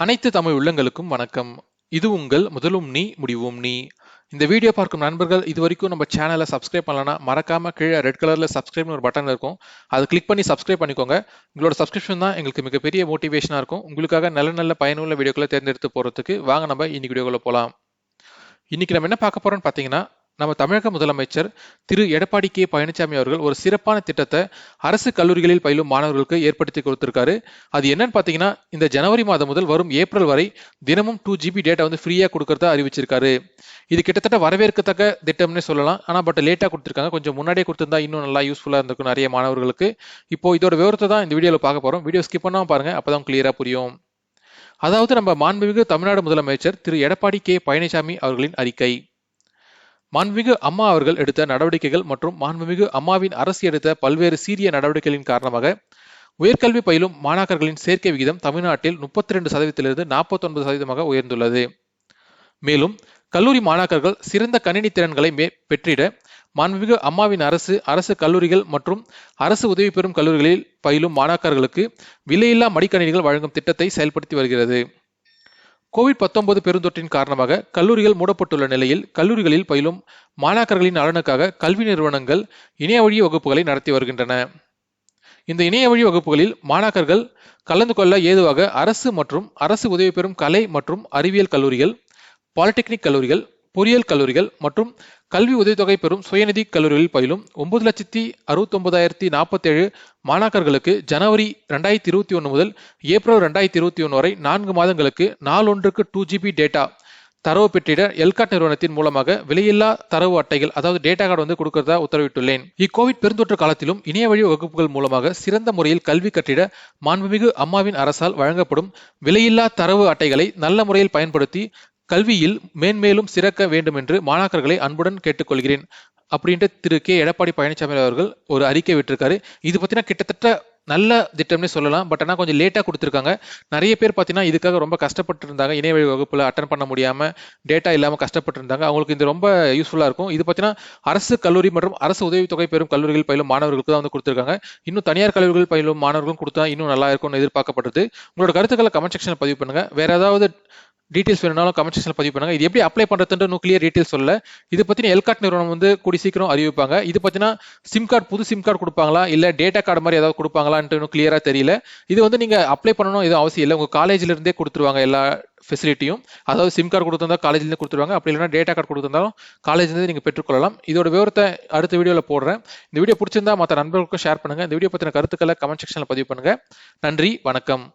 அனைத்து தமிழ் உள்ளங்களுக்கும் வணக்கம். இது உங்கள் முதலும் நீ முடிவும் நீ. இந்த வீடியோ பார்க்கும் நண்பர்கள் இது வரைக்கும் நம்ம சேனலை சப்ஸ்கிரைப் பண்ணலனா மறக்காம கீழே ரெட் கலர்ல சப்ஸ்கிரைப்னு ஒரு பட்டன் இருக்கும். அதை கிளிக் பண்ணி சப்ஸ்கிரைப் பண்ணிக்கோங்க. உங்களோட சப்ஸ்கிரிப்ஷன் தான் எங்களுக்கு மிகப்பெரிய மோட்டிவேஷனா இருக்கும். உங்களுக்காக நல்ல நல்ல பயனுள்ள வீடியோக்களை தேர்ந்தெடுத்து போறதுக்கு வாங்க நம்ம இன்னைக்கு வீடியோக்குள்ள போலாம். இன்னைக்கு நம்ம என்ன பார்க்க போறோம்னு பார்த்தீங்கன்னா, நம்ம தமிழக முதலமைச்சர் திரு எடப்பாடி கே பழனிசாமி அவர்கள் ஒரு சிறப்பான திட்டத்தை அரசு கல்லூரிகளில் பயிலும் மாணவர்களுக்கு ஏற்படுத்தி கொடுத்திருக்காரு. அது என்னன்னு பார்த்தீங்கன்னா, இந்த ஜனவரி மாதம் முதல் வரும் ஏப்ரல் வரை தினமும் 2 GB டேட்டா வந்து ஃப்ரீயா கொடுக்கறதா அறிவிச்சிருக்காரு. இது கிட்டத்தட்ட வரவேற்கத்தக்க திட்டம்னே சொல்லலாம். ஆனா லேட்டா கொடுத்திருக்காங்க. கொஞ்சம் முன்னாடியே கொடுத்திருந்தா இன்னும் நல்லா யூஸ்ஃபுல்லா இருந்திருக்கும் நிறைய மாணவர்களுக்கு. இப்போ இதோட விவரத்தை தான் இந்த வீடியோல பார்க்க போறோம். வீடியோ ஸ்கிப் பண்ணாம பாருங்க, அப்பதான் கிளியரா புரியும். அதாவது நம்ம மாண்புமிகு தமிழ்நாடு முதலமைச்சர் திரு எடப்பாடி கே பழனிசாமி அவர்களின் அறிக்கை. மாண்புமிகு அம்மா அவர்கள் எடுத்த நடவடிக்கைகள் மற்றும் மாண்புமிகு அம்மாவின் அரசு எடுத்த பல்வேறு சீரிய நடவடிக்கைகளின் காரணமாக உயர்கல்வி பயிலும் மாணாக்கர்களின் சேர்க்கை விகிதம் தமிழ்நாட்டில் 32%லிருந்து 49% உயர்ந்துள்ளது. மேலும் கல்லூரி மாணாக்கர்கள் சிறந்த கணினி திறன்களை பெற்றிட மாண்புமிகு அம்மாவின் அரசு கல்லூரிகள் மற்றும் அரசு உதவி பெறும் கல்லூரிகளில் பயிலும் மாணாக்கர்களுக்கு விலையில்லா மடிக்கணினிகள் வழங்கும் திட்டத்தை செயல்படுத்தி வருகிறது. கோவிட்-19 பெருந்தொற்றின் காரணமாக கல்லூரிகள் மூடப்பட்டுள்ள நிலையில் கல்லூரிகளில் பயிலும் மாணாக்கர்களின் நலனுக்காக கல்வி நிறுவனங்கள் இணையவழி வகுப்புகளை நடத்தி வருகின்றன. இந்த இணையவழி வகுப்புகளில் மாணாக்கர்கள் கலந்து கொள்ள ஏதுவாக அரசு மற்றும் அரசு உதவி பெறும் கலை மற்றும் அறிவியல் கல்லூரிகள், பாலிடெக்னிக் கல்லூரிகள், பொறியியல் கல்லூரிகள் மற்றும் கல்வி உதவித்தொகை பெறும் சுயநிதி கல்லூரிகளில் பயிலும் 9,69,047 மாணாக்கர்களுக்கு ஜனவரி 2021 முதல் ஏப்ரல் 2021 வரை 4 மாதங்களுக்கு நாளொன்றுக்கு 2 GB டேட்டா தரவு பெற்றிட எல்காட் நிறுவனத்தின் மூலமாக விலையில்லா தரவு அட்டைகள், அதாவது டேட்டா கார்டு வந்து கொடுக்கறதா உத்தரவிட்டுள்ளேன். இக்கோவிட் பெருந்தொற்று காலத்திலும் இணையவழி வகுப்புகள் மூலமாக சிறந்த முறையில் கல்வி கற்றிட மாண்புமிகு அம்மாவின் அரசால் வழங்கப்படும் விலையில்லா தரவு அட்டைகளை நல்ல முறையில் பயன்படுத்தி கல்வியில் மேன்மேலும் சிறக்க வேண்டும் என்று மாணாக்கர்களை அன்புடன் கேட்டுக்கொள்கிறேன் அப்படின்ட்டு திரு கே எடப்பாடி பழனிசாமி அவர்கள் ஒரு அறிக்கை விட்டிருக்காரு. இது பார்த்தீங்கன்னா கிட்டத்தட்ட நல்ல திட்டம்னே சொல்லலாம். பட் ஆனால் கொஞ்சம் லேட்டாக கொடுத்துருக்காங்க. நிறைய பேர் பார்த்தீங்கன்னா இதுக்காக ரொம்ப கஷ்டப்பட்டு இருந்தாங்க. இணையவழி வகுப்பில் அட்டன் பண்ண முடியாமல் டேட்டா இல்லாமல் கஷ்டப்பட்டு இருந்தாங்க. அவங்களுக்கு இது ரொம்ப யூஸ்ஃபுல்லாக இருக்கும். இது பார்த்தீங்கன்னா அரசு கல்லூரி மற்றும் அரசு உதவித்தொகை பெறும் கல்லூரிகள் பயிலும் மாணவர்களுக்கு தான் வந்து கொடுத்துருக்காங்க. இன்னும் தனியார் கல்லூரிகள் பயிலும் மாணவர்களும் கொடுத்தா இன்னும் நல்லா இருக்கும்னு எதிர்பார்க்கப்படுது. உங்களோட கருத்துக்களை கமெண்ட் செக்ஷனில் பதிவு பண்ணுங்க. வேற ஏதாவது டீடைல்ஸ் வேணும்னாலும் கமெண்ட் செக்ஷன்ல பதிவு பண்ணுங்க. இது எப்படி அப்ளை பண்றதுன்னு கிளியர் டீடைல்ஸ் சொல்ல. இது பத்தின எல்காட் நிறுவனம் வந்து கூடி சீக்கிரம் அறிவிப்பாங்க. இது பத்தினா சிம் கார்டு, புது சிம் கார்டு கொடுப்பாங்களா இல்ல டேட்டா கார்டு மாதிரி ஏதாவது கொடுப்பாங்களான்னு இன்னும் கிளியரா தெரியல. இது வந்து நீங்க அப்ளை பண்ணணும் எதுவும் அவசியம் இல்லை. உங்க காலேஜ்ல இருந்தே கொடுத்துருவாங்க எல்லா ஃபெசிலிட்டியும். அதாவது சிம் கார்டு கொடுத்திருந்தா காலேஜ்ல இருந்து கொடுத்துருவாங்க. அப்படி இல்லைன்னா டேட்டா கார்டு கொடுத்திருந்தாலும் காலேஜ்ல இருந்து நீங்க பெற்றுக்கொள்ளலாம். இதோட விவரத்தை அடுத்த வீடியோல போடுறேன். இந்த வீடியோ பிடிச்சிருந்தா மற்ற நண்பர்களுக்கும் ஷேர் பண்ணுங்க. இந்த வீடியோ பத்தின கருத்துக்களை கமெண்ட் செக்ஷன்ல பதிவு பண்ணுங்க. நன்றி, வணக்கம்.